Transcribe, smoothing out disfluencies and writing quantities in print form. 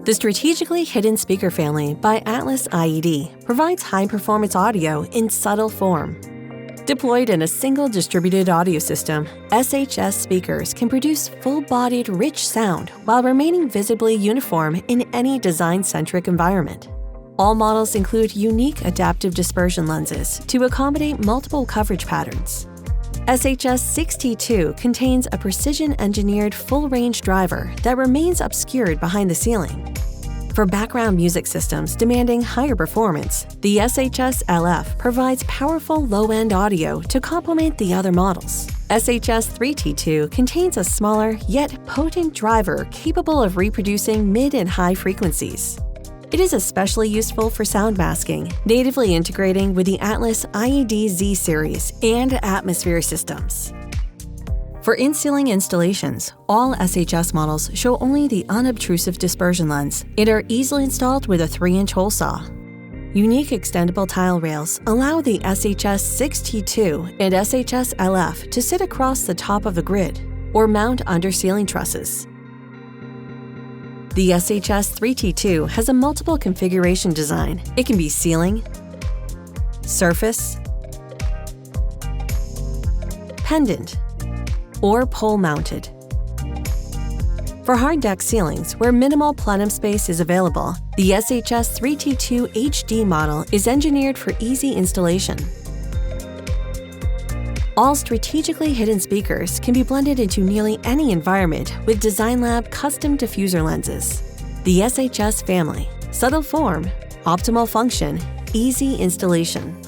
The strategically hidden speaker family by AtlasIED provides high-performance audio in subtle form. Deployed in a single distributed audio system, SHS speakers can produce full-bodied, rich sound while remaining visibly uniform in any design-centric environment. All models include unique adaptive dispersion lenses to accommodate multiple coverage patterns. SHS-LF contains a precision-engineered full-range driver that remains obscured behind the ceiling. For background music systems demanding higher performance, the SHS-LF provides powerful low-end audio to complement the other models. SHS-LF contains a smaller yet potent driver capable of reproducing mid and high frequencies. It is especially useful for sound masking, natively integrating with the AtlasIED Z series and Atmosphere systems. For in-ceiling installations, all SHS models show only the unobtrusive dispersion lens and are easily installed with a 3-inch hole saw. Unique extendable tile rails allow the SHS-LF and SHS-LF to sit across the top of the grid or mount under ceiling trusses. The SHS-LF has a multiple configuration design. It can be ceiling, surface, pendant, or pole-mounted. For hard deck ceilings where minimal plenum space is available, the SHS-LF HD model is engineered for easy installation. All strategically hidden speakers can be blended into nearly any environment with Design Lab custom diffuser lenses. The SHS family: subtle form, optimal function, easy installation.